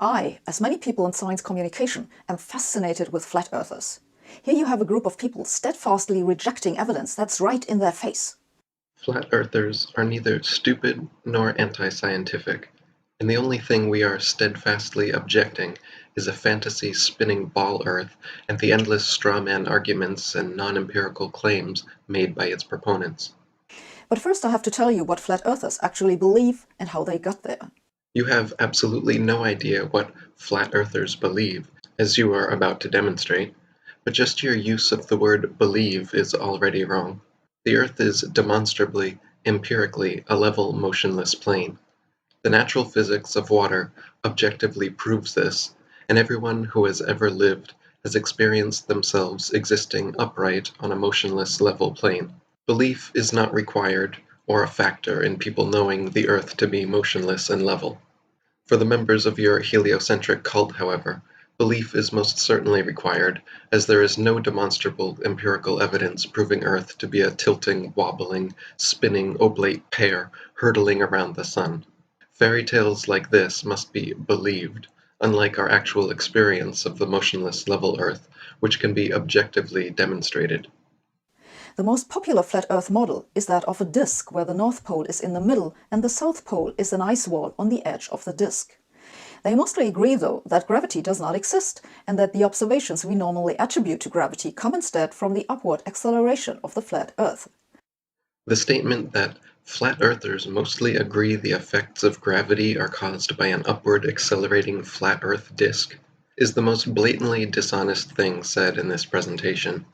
I, as many people in science communication, am fascinated with flat earthers. Here you have a group of people steadfastly rejecting evidence that's right in their face. Flat earthers are neither stupid nor anti-scientific, and the only thing we are steadfastly objecting is a fantasy spinning ball earth and the endless straw man arguments and non-empirical claims made by its proponents. But first I have to tell you what flat earthers actually believe and how they got there. You have absolutely no idea what flat earthers believe, as you are about to demonstrate, but just your use of the word believe is already wrong. The Earth is demonstrably, empirically, a level, motionless plane. The natural physics of water objectively proves this, and everyone who has ever lived has experienced themselves existing upright on a motionless level plane. Belief is not required or a factor in people knowing the Earth to be motionless and level. For the members of your heliocentric cult, however, belief is most certainly required, as there is no demonstrable empirical evidence proving Earth to be a tilting, wobbling, spinning oblate pear hurtling around the sun. Fairy tales like this must be believed, unlike our actual experience of the motionless level Earth, which can be objectively demonstrated. The most popular flat Earth model is that of a disk where the North Pole is in the middle and the South Pole is an ice wall on the edge of the disk. They mostly agree, though, that gravity does not exist and that the observations we normally attribute to gravity come instead from the upward acceleration of the flat Earth. The statement that flat earthers mostly agree the effects of gravity are caused by an upward accelerating flat Earth disk is the most blatantly dishonest thing said in this presentation.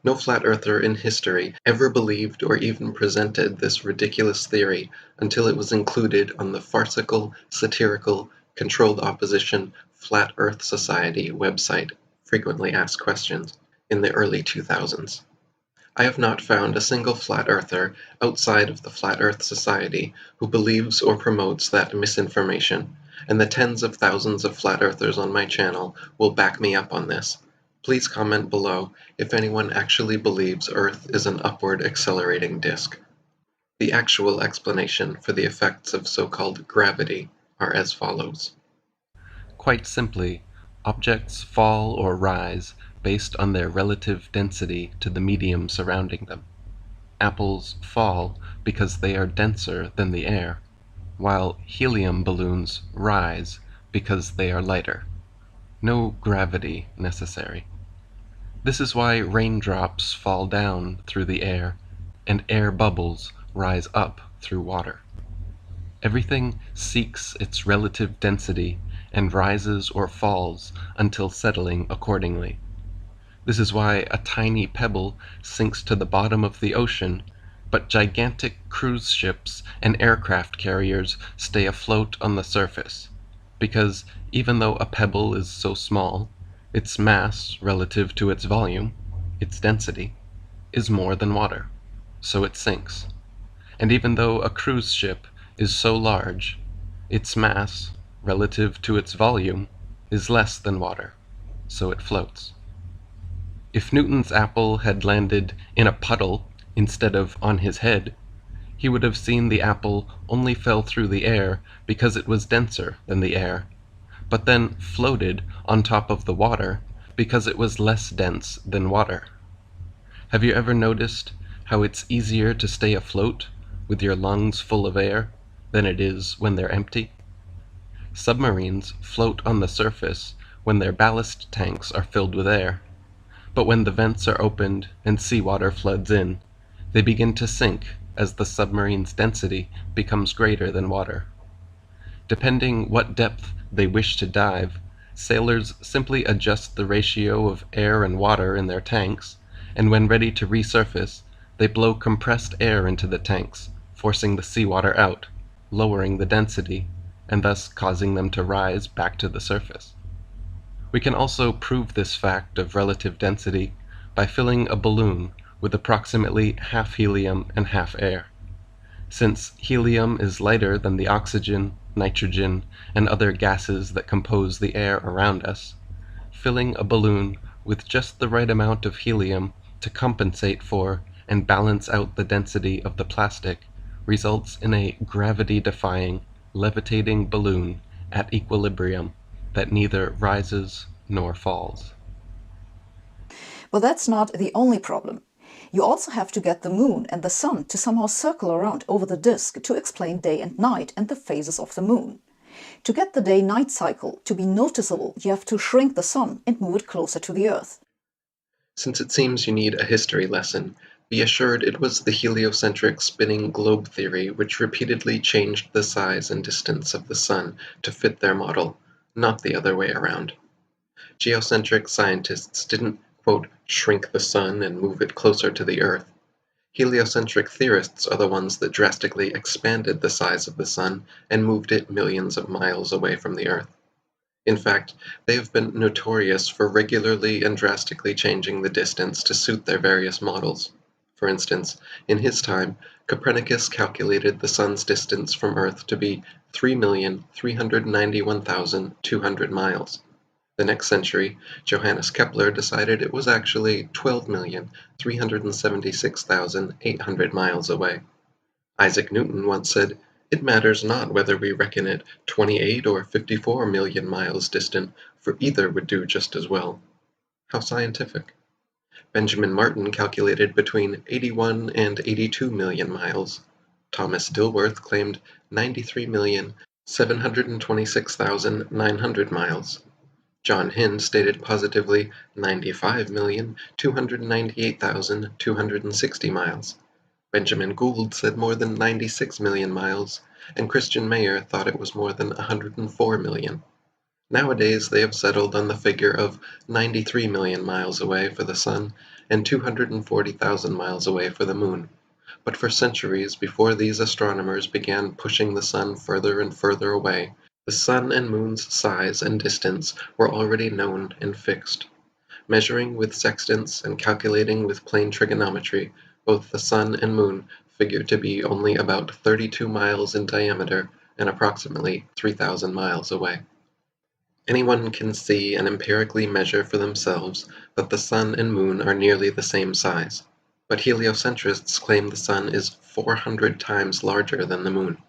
No flat earther in history ever believed or even presented this ridiculous theory until it was included on the farcical, satirical, controlled opposition Flat Earth Society website, Frequently Asked Questions, in the early 2000s. I have not found a single flat earther outside of the Flat Earth Society who believes or promotes that misinformation, and the tens of thousands of flat earthers on my channel will back me up on this. Please comment below if anyone actually believes Earth is an upward accelerating disk. The actual explanation for the effects of so-called gravity are as follows. Quite simply, objects fall or rise based on their relative density to the medium surrounding them. Apples fall because they are denser than the air, while helium balloons rise because they are lighter. No gravity necessary. This is why raindrops fall down through the air and air bubbles rise up through water. Everything seeks its relative density and rises or falls until settling accordingly. This is why a tiny pebble sinks to the bottom of the ocean, but gigantic cruise ships and aircraft carriers stay afloat on the surface, because even though a pebble is so small, its mass relative to its volume, its density, is more than water, so it sinks. And even though a cruise ship is so large, its mass, relative to its volume, is less than water, so it floats. If Newton's apple had landed in a puddle instead of on his head, he would have seen the apple only fell through the air because it was denser than the air, but then floated on top of the water because it was less dense than water. Have you ever noticed how it's easier to stay afloat with your lungs full of air than it is when they're empty? Submarines float on the surface when their ballast tanks are filled with air, but when the vents are opened and seawater floods in, they begin to sink as the submarine's density becomes greater than water. Depending what depth they wish to dive, sailors simply adjust the ratio of air and water in their tanks, and when ready to resurface, they blow compressed air into the tanks, forcing the seawater out, lowering the density, and thus causing them to rise back to the surface. We can also prove this fact of relative density by filling a balloon with approximately half helium and half air. Since helium is lighter than the oxygen, nitrogen, and other gases that compose the air around us, filling a balloon with just the right amount of helium to compensate for and balance out the density of the plastic results in a gravity-defying, levitating balloon at equilibrium that neither rises nor falls. But that's not the only problem. You also have to get the moon and the sun to somehow circle around over the disk to explain day and night and the phases of the moon. To get the day-night cycle to be noticeable, you have to shrink the sun and move it closer to the Earth. Since it seems you need a history lesson, be assured it was the heliocentric spinning globe theory which repeatedly changed the size and distance of the sun to fit their model, not the other way around. Geocentric scientists didn't, quote, shrink the sun and move it closer to the Earth. Heliocentric theorists are the ones that drastically expanded the size of the sun and moved it millions of miles away from the Earth. In fact, they have been notorious for regularly and drastically changing the distance to suit their various models. For instance, in his time, Copernicus calculated the sun's distance from Earth to be 3,391,200 miles. The next century, Johannes Kepler decided it was actually 12,376,800 miles away. Isaac Newton once said, "It matters not whether we reckon it 28 or 54 million miles distant, for either would do just as well." How scientific. Benjamin Martin calculated between 81 and 82 million miles. Thomas Dilworth claimed 93,726,900 miles. John Hind stated positively 95,298,260 miles. Benjamin Gould said more than 96 million miles, and Christian Mayer thought it was more than 104 million. Nowadays they have settled on the figure of 93 million miles away for the sun and 240,000 miles away for the moon. But for centuries before these astronomers began pushing the sun further and further away, the sun and moon's size and distance were already known and fixed. Measuring with sextants and calculating with plane trigonometry, both the sun and moon figured to be only about 32 miles in diameter and approximately 3,000 miles away. Anyone can see and empirically measure for themselves that the sun and moon are nearly the same size, but heliocentrists claim the sun is 400 times larger than the moon.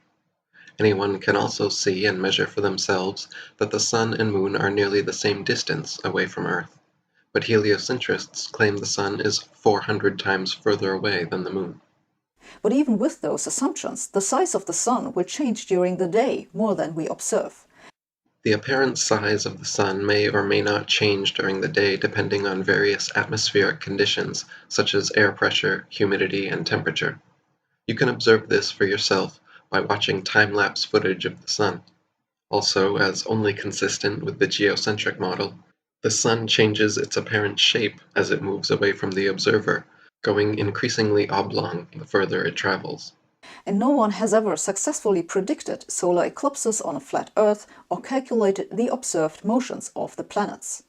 Anyone can also see and measure for themselves that the sun and moon are nearly the same distance away from Earth, but heliocentrists claim the sun is 400 times further away than the moon. But even with those assumptions, the size of the sun will change during the day more than we observe. The apparent size of the sun may or may not change during the day depending on various atmospheric conditions such as air pressure, humidity, and temperature. You can observe this for yourself by watching time-lapse footage of the sun. Also, as only consistent with the geocentric model, the sun changes its apparent shape as it moves away from the observer, going increasingly oblong the further it travels. And no one has ever successfully predicted solar eclipses on a flat Earth or calculated the observed motions of the planets.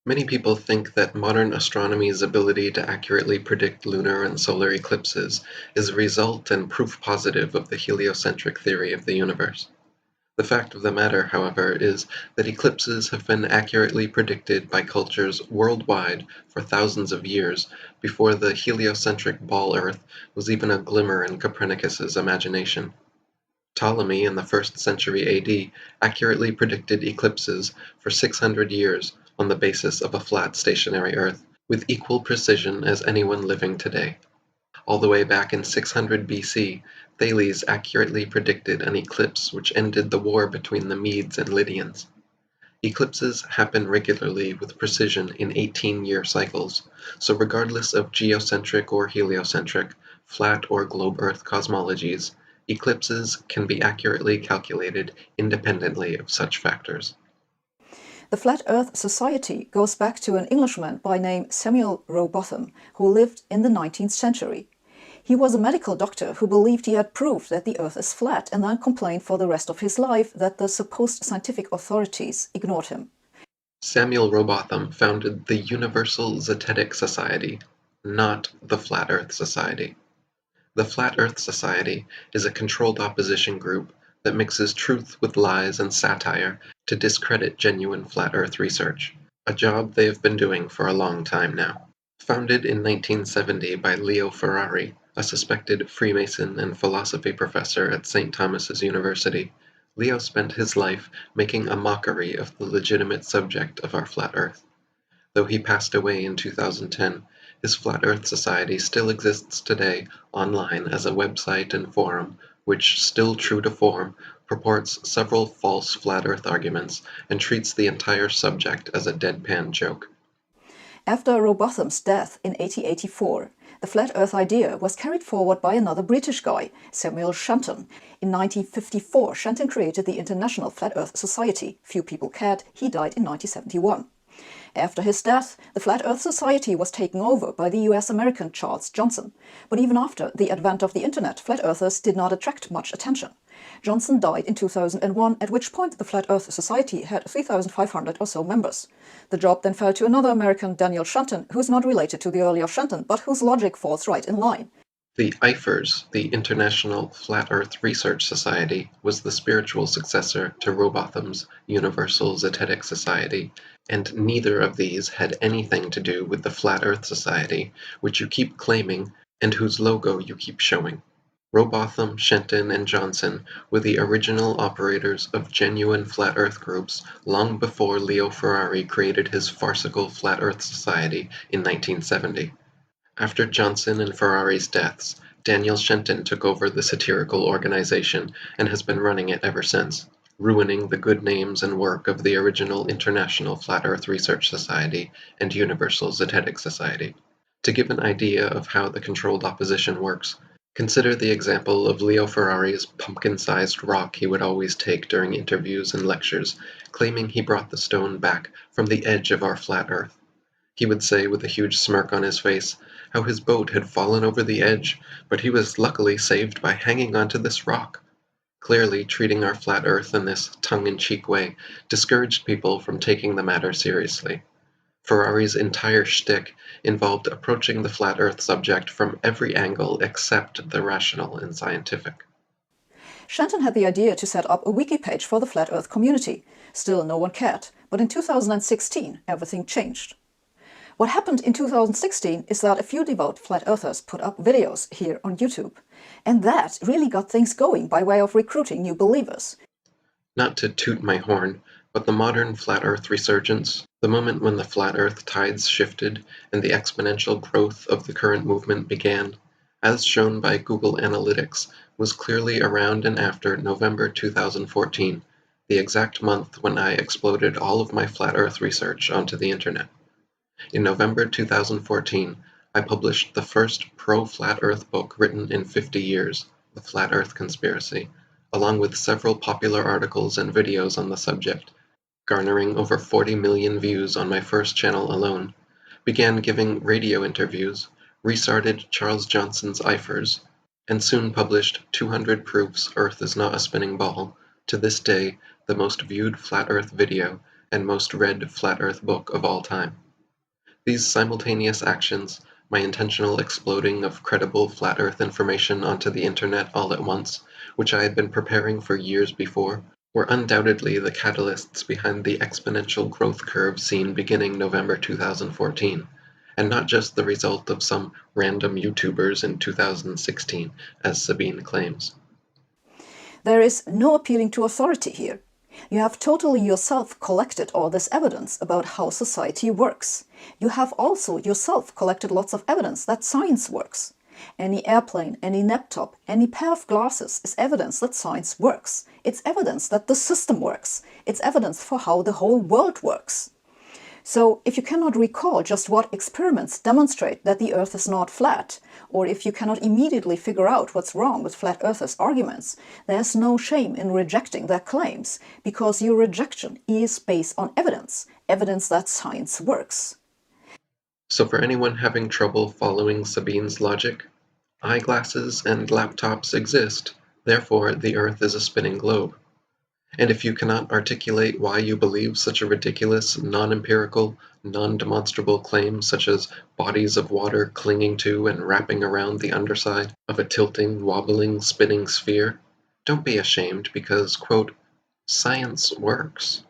Many people think that modern astronomy's ability to accurately predict lunar and solar eclipses is a result and proof positive of the heliocentric theory of the universe. The fact of the matter, however, is that eclipses have been accurately predicted by cultures worldwide for thousands of years before the heliocentric ball Earth was even a glimmer in Copernicus's imagination. Ptolemy in the 1st century AD accurately predicted eclipses for 600 years on the basis of a flat stationary Earth, with equal precision as anyone living today. All the way back in 600 BC, Thales accurately predicted an eclipse which ended the war between the Medes and Lydians. Eclipses happen regularly with precision in 18-year cycles, so regardless of geocentric or heliocentric, flat or globe Earth cosmologies, eclipses can be accurately calculated independently of such factors. The Flat Earth Society goes back to an Englishman by name Samuel Rowbotham, who lived in the 19th century. He was a medical doctor who believed he had proved that the Earth is flat and then complained for the rest of his life that the supposed scientific authorities ignored him. Samuel Rowbotham founded the Universal Zetetic Society, not the Flat Earth Society. The Flat Earth Society is a controlled opposition group that mixes truth with lies and satire to discredit genuine flat Earth research, a job they have been doing for a long time now. Founded in 1970 by Leo Ferrari, a suspected Freemason and philosophy professor at St. Thomas's University, Leo spent his life making a mockery of the legitimate subject of our flat Earth. Though he passed away in 2010, his Flat Earth Society still exists today online as a website and forum which, still true to form, purports several false flat Earth arguments and treats the entire subject as a deadpan joke. After Rowbotham's death in 1884, the flat Earth idea was carried forward by another British guy, Samuel Shenton. In 1954, Shenton created the International Flat Earth Society. Few people cared. He died in 1971. After his death, the Flat Earth Society was taken over by the US-American Charles Johnson. But even after the advent of the internet, flat earthers did not attract much attention. Johnson died in 2001, at which point the Flat Earth Society had 3,500 or so members. The job then fell to another American, Daniel Shenton, who is not related to the earlier Shenton, but whose logic falls right in line. The IFERS, the International Flat Earth Research Society, was the spiritual successor to Rowbotham's Universal Zetetic Society, and neither of these had anything to do with the Flat Earth Society, which you keep claiming and whose logo you keep showing. Rowbotham, Shenton, and Johnson were the original operators of genuine flat Earth groups long before Leo Ferrari created his farcical Flat Earth Society in 1970. After Johnson and Ferrari's deaths, Daniel Shenton took over the satirical organization and has been running it ever since, ruining the good names and work of the original International Flat Earth Research Society and Universal Zetetic Society. To give an idea of how the controlled opposition works, consider the example of Leo Ferrari's pumpkin-sized rock he would always take during interviews and lectures, claiming he brought the stone back from the edge of our flat Earth. He would say with a huge smirk on his face how his boat had fallen over the edge, but he was luckily saved by hanging onto this rock. Clearly, treating our flat Earth in this tongue-in-cheek way discouraged people from taking the matter seriously. Ferrari's entire shtick involved approaching the flat Earth subject from every angle except the rational and scientific. Shenton had the idea to set up a wiki page for the flat Earth community. Still, no one cared, but in 2016, everything changed. What happened in 2016 is that a few devout flat earthers put up videos here on YouTube. And that really got things going by way of recruiting new believers. Not to toot my horn, but the modern flat Earth resurgence, the moment when the flat Earth tides shifted and the exponential growth of the current movement began, as shown by Google Analytics, was clearly around and after November 2014, the exact month when I exploded all of my flat Earth research onto the internet. In November 2014, I published the first pro-flat Earth book written in 50 years, The Flat Earth Conspiracy, along with several popular articles and videos on the subject, garnering over 40 million views on my first channel alone, began giving radio interviews, restarted Charles Johnson's IFERS, and soon published 200 Proofs Earth is Not a Spinning Ball, to this day the most viewed flat Earth video and most read flat Earth book of all time. These simultaneous actions, my intentional exploding of credible flat Earth information onto the internet all at once, which I had been preparing for years before, were undoubtedly the catalysts behind the exponential growth curve seen beginning November 2014, and not just the result of some random YouTubers in 2016, as Sabine claims. There is no appealing to authority here. You have totally yourself collected all this evidence about how society works. You have also yourself collected lots of evidence that science works. Any airplane, any laptop, any pair of glasses is evidence that science works. It's evidence that the system works. It's evidence for how the whole world works. So if you cannot recall just what experiments demonstrate that the Earth is not flat, or if you cannot immediately figure out what's wrong with flat earthers' arguments, there's no shame in rejecting their claims, because your rejection is based on evidence, evidence that science works. So for anyone having trouble following Sabine's logic, eyeglasses and laptops exist, therefore the Earth is a spinning globe. And if you cannot articulate why you believe such a ridiculous, non-empirical, non-demonstrable claim such as bodies of water clinging to and wrapping around the underside of a tilting, wobbling, spinning sphere, don't be ashamed because, quote, science works.